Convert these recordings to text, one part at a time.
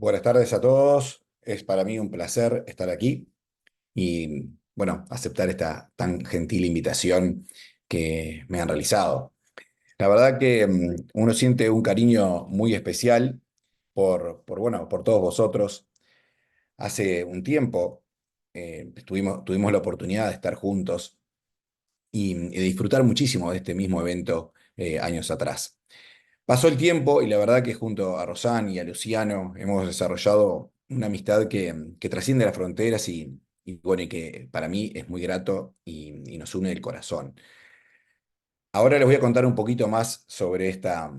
Buenas tardes a todos. Es para mí un placer estar aquí y, bueno, aceptar esta tan gentil invitación que me han realizado. La verdad que uno siente un cariño muy especial bueno, por todos vosotros. Hace un tiempo tuvimos la oportunidad de estar juntos y de disfrutar muchísimo de este mismo evento años atrás. Pasó el tiempo y la verdad que junto a Rosán y a Luciano hemos desarrollado una amistad que trasciende las fronteras bueno, y que para mí es muy grato y nos une el corazón. Ahora les voy a contar un poquito más sobre esta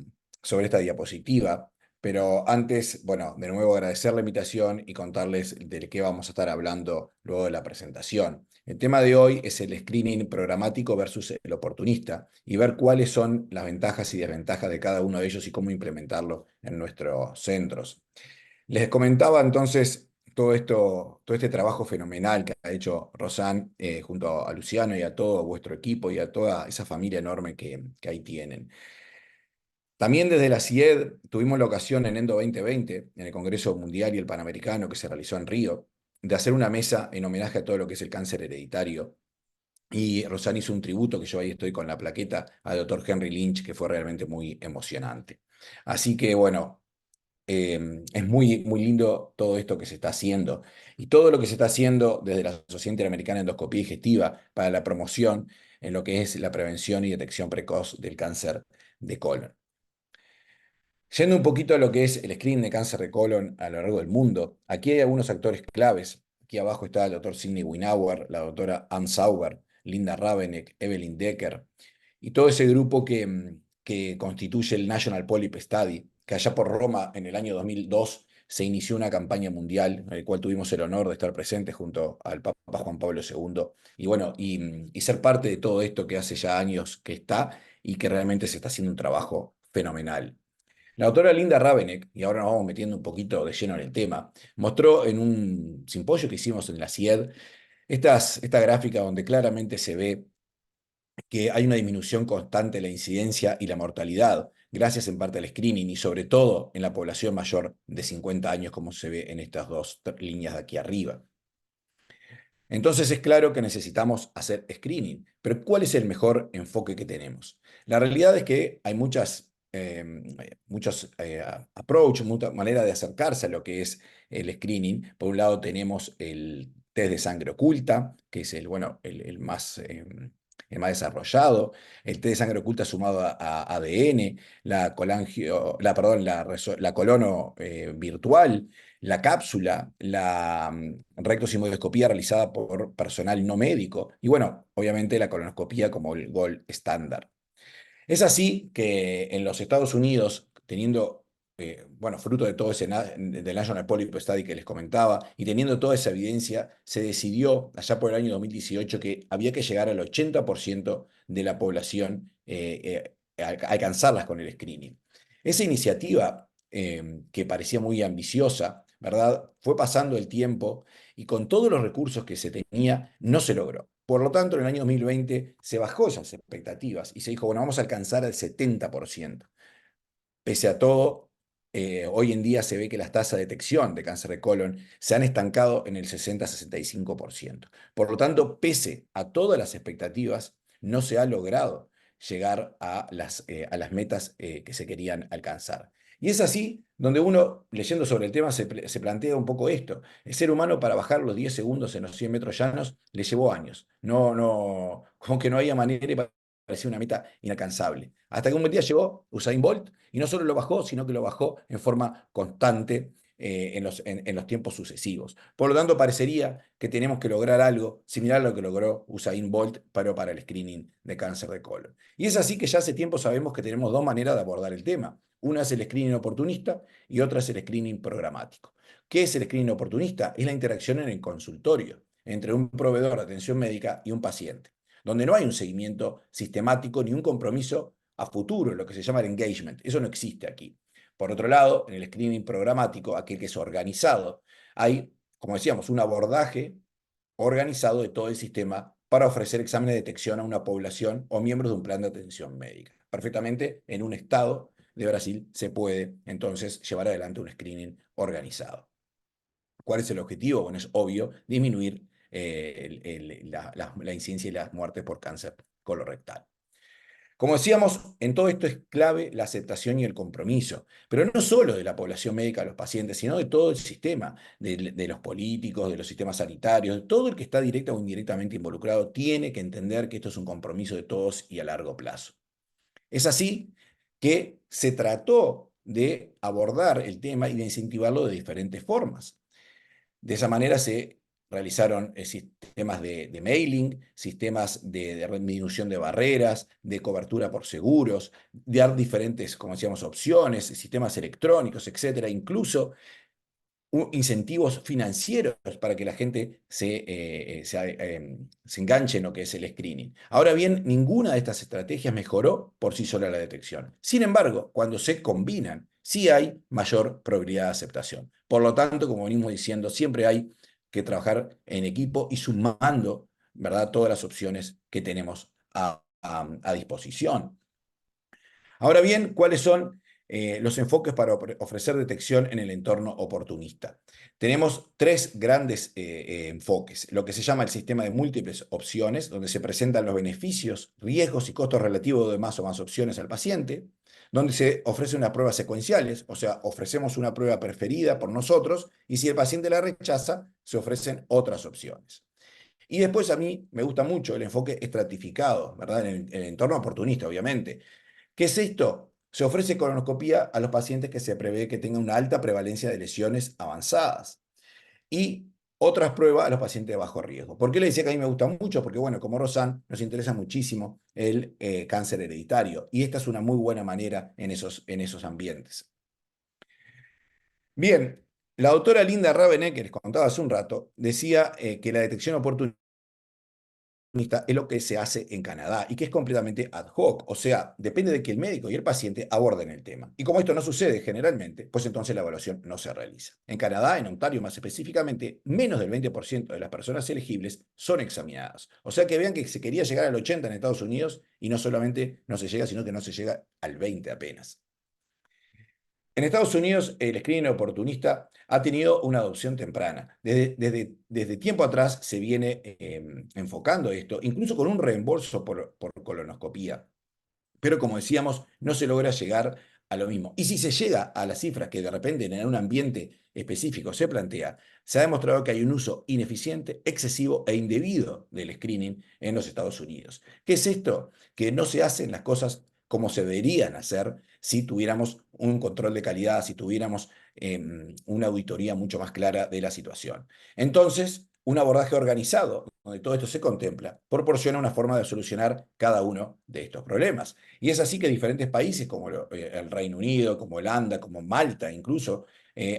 diapositiva, pero antes, bueno, de nuevo agradecer la invitación y contarles de qué vamos a estar hablando luego de la presentación. El tema de hoy es el screening programático versus el oportunista y ver cuáles son las ventajas y desventajas de cada uno de ellos y cómo implementarlo en nuestros centros. Les comentaba entonces todo este trabajo fenomenal que ha hecho Rosán junto a Luciano y a todo vuestro equipo y a toda esa familia enorme que ahí tienen. También desde la CIED tuvimos la ocasión en Endo 2020, en el Congreso Mundial y el Panamericano que se realizó en Río, de hacer una mesa en homenaje a todo lo que es el cáncer hereditario. Y Rosán hizo un tributo, que yo ahí estoy con la plaqueta, al doctor Henry Lynch, que fue realmente muy emocionante. Así que bueno, es muy lindo todo esto que se está haciendo y todo lo que se está haciendo desde la Sociedad Interamericana de Endoscopía Digestiva para la promoción en lo que es la prevención y detección precoz del cáncer de colon. Yendo un poquito a lo que es el screening de cáncer de colon a lo largo del mundo, aquí hay algunos actores claves. Aquí abajo está el doctor Sidney Winauer, la doctora Ann Sauber, Linda Ravenek, Evelyn Decker, y todo ese grupo que constituye el National Polyp Study, que allá por Roma en el año 2002 se inició una campaña mundial, en la cual tuvimos el honor de estar presentes junto al Papa Juan Pablo II, y bueno, y ser parte de todo esto que hace ya años que está y que realmente se está haciendo un trabajo fenomenal. La autora Linda Ravenek, y ahora nos vamos metiendo un poquito de lleno en el tema, mostró en un simposio que hicimos en la CIED esta gráfica donde claramente se ve que hay una disminución constante de la incidencia y la mortalidad, gracias en parte al screening y sobre todo en la población mayor de 50 años, como se ve en estas dos líneas de aquí arriba. Entonces es claro que necesitamos hacer screening, pero ¿cuál es el mejor enfoque que tenemos? La realidad es que hay muchos approach, muchas maneras de acercarse a lo que es el screening. Por un lado tenemos el test de sangre oculta, que es bueno, el más desarrollado, el test de sangre oculta sumado a ADN, perdón, la colono virtual, la cápsula, la rectosigmoidoscopía realizada por personal no médico y bueno, obviamente la colonoscopía como el gold estándar. Es así que en los Estados Unidos, teniendo, bueno, fruto de todo del National Polyp Study que les comentaba, y teniendo toda esa evidencia, se decidió allá por el año 2018 que había que llegar al 80% de la población, alcanzarlas con el screening. Esa iniciativa, que parecía muy ambiciosa, ¿verdad? Fue pasando el tiempo y con todos los recursos que se tenía, no se logró. Por lo tanto, en el año 2020 se bajó esas expectativas y se dijo, bueno, vamos a alcanzar el 70%. Pese a todo, hoy en día se ve que las tasas de detección de cáncer de colon se han estancado en el 60-65%. Por lo tanto, pese a todas las expectativas, no se ha logrado llegar a las metas que se querían alcanzar. Y es así donde uno, leyendo sobre el tema, se plantea un poco esto. El ser humano para bajar los 10 segundos en los 100 metros llanos le llevó años. Como que no había manera y parecía una meta inalcanzable. Hasta que un buen día llegó Usain Bolt y no solo lo bajó, sino que lo bajó en forma constante en los tiempos sucesivos. Por lo tanto, parecería que tenemos que lograr algo similar a lo que logró Usain Bolt, pero para el screening de cáncer de colon. Y es así que ya hace tiempo sabemos que tenemos dos maneras de abordar el tema. Una es el screening oportunista y otra es el screening programático. ¿Qué es el screening oportunista? Es la interacción en el consultorio entre un proveedor de atención médica y un paciente, donde no hay un seguimiento sistemático ni un compromiso a futuro, lo que se llama el engagement. Eso no existe aquí. Por otro lado, en el screening programático, aquel que es organizado, hay, como decíamos, un abordaje organizado de todo el sistema para ofrecer exámenes de detección a una población o miembros de un plan de atención médica, perfectamente en un estado de Brasil se puede entonces llevar adelante un screening organizado. ¿Cuál es el objetivo? Bueno, es obvio, disminuir la incidencia y las muertes por cáncer colorectal. Como decíamos, en todo esto es clave la aceptación y el compromiso, pero no solo de la población médica, de los pacientes, sino de todo el sistema, de los políticos, de los sistemas sanitarios, de todo el que está directa o indirectamente involucrado, tiene que entender que esto es un compromiso de todos y a largo plazo. Es así que se trató de abordar el tema y de incentivarlo de diferentes formas. De esa manera se realizaron sistemas de mailing, sistemas de disminución de barreras, de cobertura por seguros, de dar diferentes, como decíamos, opciones, sistemas electrónicos, etcétera, incluso incentivos financieros para que la gente se enganche en lo que es el screening. Ahora bien, ninguna de estas estrategias mejoró por sí sola la detección. Sin embargo, cuando se combinan, sí hay mayor probabilidad de aceptación. Por lo tanto, como venimos diciendo, siempre hay que trabajar en equipo y sumando, ¿verdad?, todas las opciones que tenemos a disposición. Ahora bien, ¿cuáles son los enfoques para ofrecer detección en el entorno oportunista? Tenemos tres grandes enfoques, lo que se llama el sistema de múltiples opciones, donde se presentan los beneficios, riesgos y costos relativos de más o más opciones al paciente, donde se ofrece unas pruebas secuenciales, o sea, ofrecemos una prueba preferida por nosotros y si el paciente la rechaza, se ofrecen otras opciones. Y después a mí me gusta mucho el enfoque estratificado, ¿verdad? En el entorno oportunista, obviamente. ¿Qué es esto? Se ofrece colonoscopía a los pacientes que se prevé que tengan una alta prevalencia de lesiones avanzadas y otras pruebas a los pacientes de bajo riesgo. ¿Por qué le decía que a mí me gusta mucho? Porque, bueno, como Rosan, nos interesa muchísimo el cáncer hereditario y esta es una muy buena manera en esos ambientes. Bien, la doctora Linda Ravener, que les contaba hace un rato, decía que la detección oportuna es lo que se hace en Canadá y que es completamente ad hoc, o sea, depende de que el médico y el paciente aborden el tema. Y como esto no sucede generalmente, pues entonces la evaluación no se realiza. En Canadá, en Ontario más específicamente, menos del 20% de las personas elegibles son examinadas. O sea que vean que se quería llegar al 80% en Estados Unidos y no solamente no se llega, sino que no se llega al 20% apenas. En Estados Unidos, el screening oportunista ha tenido una adopción temprana. Desde tiempo atrás se viene enfocando esto, incluso con un reembolso por colonoscopía. Pero como decíamos, no se logra llegar a lo mismo. Y si se llega a las cifras que de repente en un ambiente específico se plantea, se ha demostrado que hay un uso ineficiente, excesivo e indebido del screening en los Estados Unidos. ¿Qué es esto? Que no se hacen las cosas como se deberían hacer si tuviéramos un control de calidad, si tuviéramos una auditoría mucho más clara de la situación. Entonces, un abordaje organizado, donde todo esto se contempla, proporciona una forma de solucionar cada uno de estos problemas. Y es así que diferentes países como el Reino Unido, como Holanda, como Malta incluso,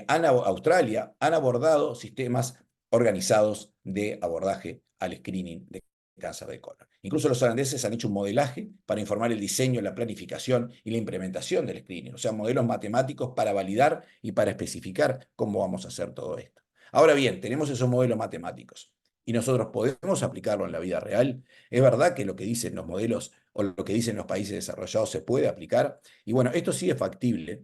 Australia, han abordado sistemas organizados de abordaje al screening de cáncer de colon. Incluso los holandeses han hecho un modelaje para informar el diseño, la planificación y la implementación del screening, o sea, modelos matemáticos para validar y para especificar cómo vamos a hacer todo esto. Ahora bien, tenemos esos modelos matemáticos y nosotros podemos aplicarlo en la vida real. Es verdad que lo que dicen los modelos o lo que dicen los países desarrollados se puede aplicar. Y bueno, esto sí es factible.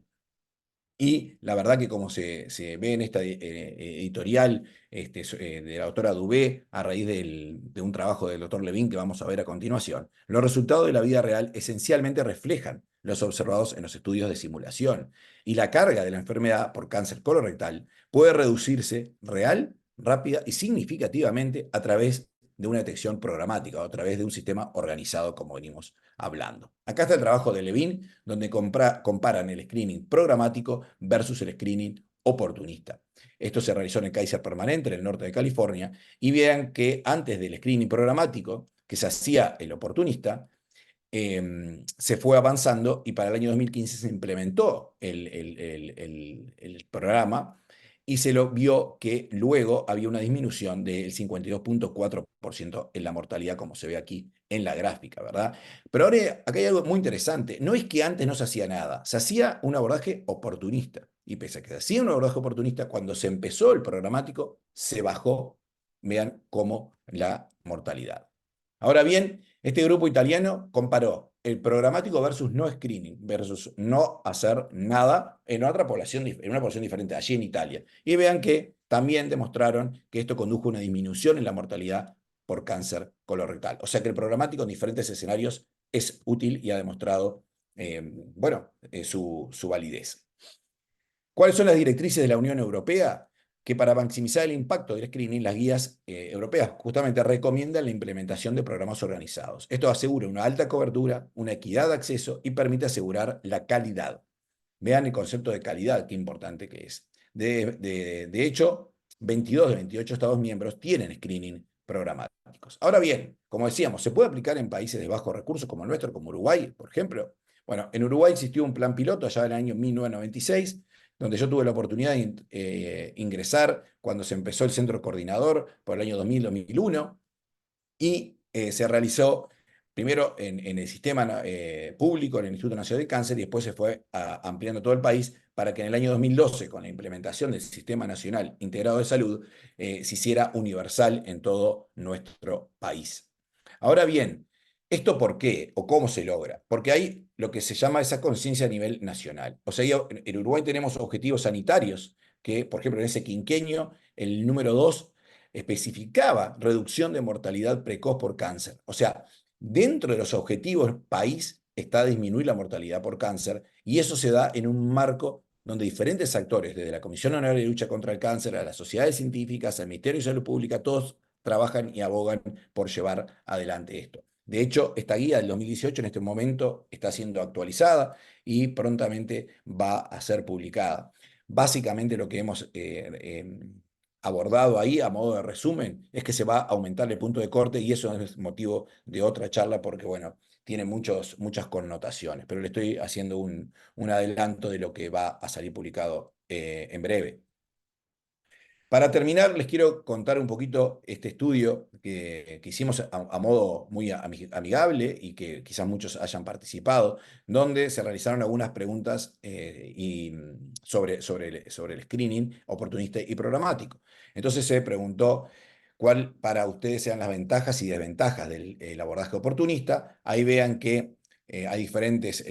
Y la verdad que como se ve en esta editorial de la autora Dubé, a raíz de un trabajo del doctor Levin que vamos a ver a continuación, los resultados de la vida real esencialmente reflejan los observados en los estudios de simulación. Y la carga de la enfermedad por cáncer colorectal puede reducirse real, rápida y significativamente a través de una detección programática o a través de un sistema organizado como venimos hablando. Acá está el trabajo de Levin, donde comparan el screening programático versus el screening oportunista. Esto se realizó en el Kaiser Permanente, en el norte de California, y vean que antes del screening programático, que se hacía el oportunista, se fue avanzando y para el año 2015 se implementó el programa y se lo vio que luego había una disminución del 52.4% en la mortalidad, como se ve aquí en la gráfica, ¿verdad? Pero ahora acá hay algo muy interesante. No es que antes no se hacía nada, se hacía un abordaje oportunista. Y pese a que se hacía un abordaje oportunista, cuando se empezó el programático, se bajó, vean cómo la mortalidad. Ahora bien, este grupo italiano comparó el programático versus no screening, versus no hacer nada en otra población, en una población diferente, allí en Italia. Y vean que también demostraron que esto condujo a una disminución en la mortalidad por cáncer colorectal. O sea que el programático en diferentes escenarios es útil y ha demostrado, su validez. ¿Cuáles son las directrices de la Unión Europea? Que para maximizar el impacto del screening, las guías europeas justamente recomiendan la implementación de programas organizados. Esto asegura una alta cobertura, una equidad de acceso y permite asegurar la calidad. Vean el concepto de calidad, qué importante que es. De hecho, 22 de 28 Estados miembros tienen screening programáticos. Ahora bien, como decíamos, ¿se puede aplicar en países de bajos recursos como el nuestro, como Uruguay, por ejemplo? Bueno, en Uruguay existió un plan piloto allá en el año 1996, donde yo tuve la oportunidad de ingresar cuando se empezó el centro coordinador por el año 2000-2001 y se realizó primero en el sistema público, en el Instituto Nacional de Cáncer, y después se fue ampliando todo el país para que en el año 2012, con la implementación del Sistema Nacional Integrado de Salud, se hiciera universal en todo nuestro país. Ahora bien, ¿esto por qué o cómo se logra? Porque hay lo que se llama esa conciencia a nivel nacional. O sea, en Uruguay tenemos objetivos sanitarios que, por ejemplo, en ese quinquenio, el número 2 especificaba reducción de mortalidad precoz por cáncer. O sea, dentro de los objetivos país está disminuir la mortalidad por cáncer y eso se da en un marco donde diferentes actores, desde la Comisión Nacional de Lucha contra el Cáncer, a las sociedades científicas, al Ministerio de Salud Pública, todos trabajan y abogan por llevar adelante esto. De hecho, esta guía del 2018 en este momento está siendo actualizada y prontamente va a ser publicada. Básicamente lo que hemos abordado ahí a modo de resumen es que se va a aumentar el punto de corte y eso es motivo de otra charla porque, bueno, tiene muchas connotaciones, pero le estoy haciendo un adelanto de lo que va a salir publicado en breve. Para terminar, les quiero contar un poquito este estudio que hicimos a modo muy amigable y que quizás muchos hayan participado, donde se realizaron algunas preguntas sobre el screening oportunista y programático. Entonces se preguntó cuál para ustedes sean las ventajas y desventajas del abordaje oportunista. Ahí vean que hay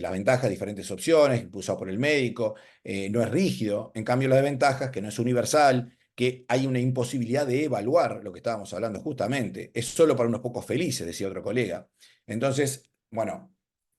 las ventajas, diferentes opciones, impulsado por el médico, no es rígido, en cambio las desventajas, que no es universal, que hay una imposibilidad de evaluar lo que estábamos hablando justamente. Es solo para unos pocos felices, decía otro colega. Entonces, bueno,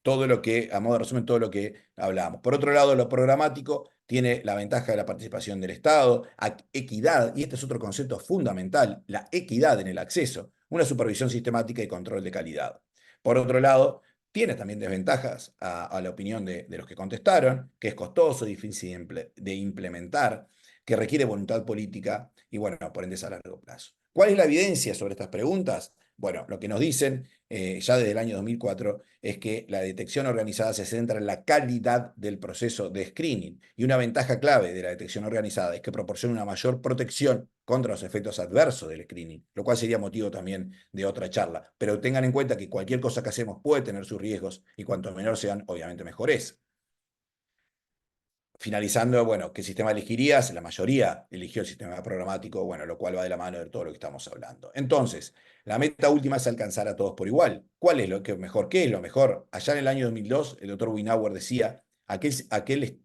a modo de resumen, todo lo que hablamos. Por otro lado, lo programático tiene la ventaja de la participación del Estado, equidad, y este es otro concepto fundamental, la equidad en el acceso, una supervisión sistemática y control de calidad. Por otro lado, tiene también desventajas a la opinión de los que contestaron, que es costoso, difícil de implementar, que requiere voluntad política y, bueno, por ende es a largo plazo. ¿Cuál es la evidencia sobre estas preguntas? Bueno, lo que nos dicen ya desde el año 2004 es que la detección organizada se centra en la calidad del proceso de screening y una ventaja clave de la detección organizada es que proporciona una mayor protección contra los efectos adversos del screening, lo cual sería motivo también de otra charla. Pero tengan en cuenta que cualquier cosa que hacemos puede tener sus riesgos y cuanto menor sean, obviamente mejor es. Finalizando, bueno, ¿qué sistema elegirías? La mayoría eligió el sistema programático, bueno, lo cual va de la mano de todo lo que estamos hablando. Entonces, la meta última es alcanzar a todos por igual. ¿Cuál es lo que mejor? ¿Qué es lo mejor? Allá en el año 2002, el doctor Winauer decía, aquel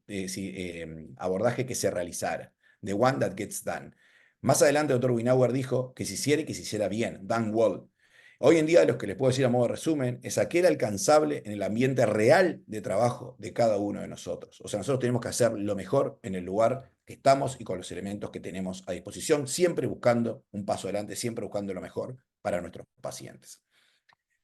abordaje que se realizara, the one that gets done. Más adelante, el doctor Winauer dijo que se hiciera y que se hiciera bien, done well. Hoy en día, lo que les puedo decir a modo de resumen es aquel alcanzable en el ambiente real de trabajo de cada uno de nosotros. O sea, nosotros tenemos que hacer lo mejor en el lugar que estamos y con los elementos que tenemos a disposición, siempre buscando un paso adelante, siempre buscando lo mejor para nuestros pacientes.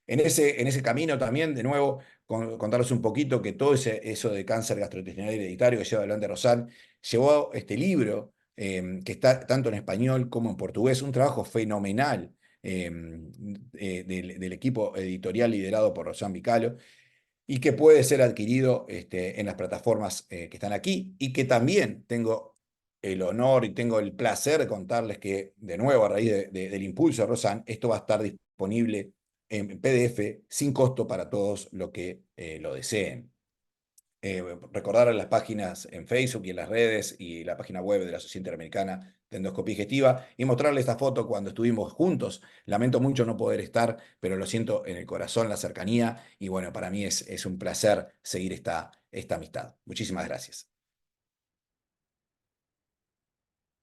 En ese camino también, de nuevo, contarles un poquito que todo eso de cáncer gastrointestinal hereditario que lleva adelante Rosal, llevó este libro, que está tanto en español como en portugués, un trabajo fenomenal del equipo editorial liderado por Rosán Vicalo, y que puede ser adquirido en las plataformas que están aquí, y que también tengo el honor y tengo el placer de contarles que, de nuevo, a raíz del impulso de Rosán, esto va a estar disponible en PDF sin costo para todos los que lo deseen. recordar las páginas en Facebook y en las redes y la página web de la Sociedad Interamericana de Endoscopía Digestiva y mostrarle esta foto cuando estuvimos juntos. Lamento mucho no poder estar, pero lo siento en el corazón, la cercanía y bueno, para mí es un placer seguir esta amistad. Muchísimas gracias.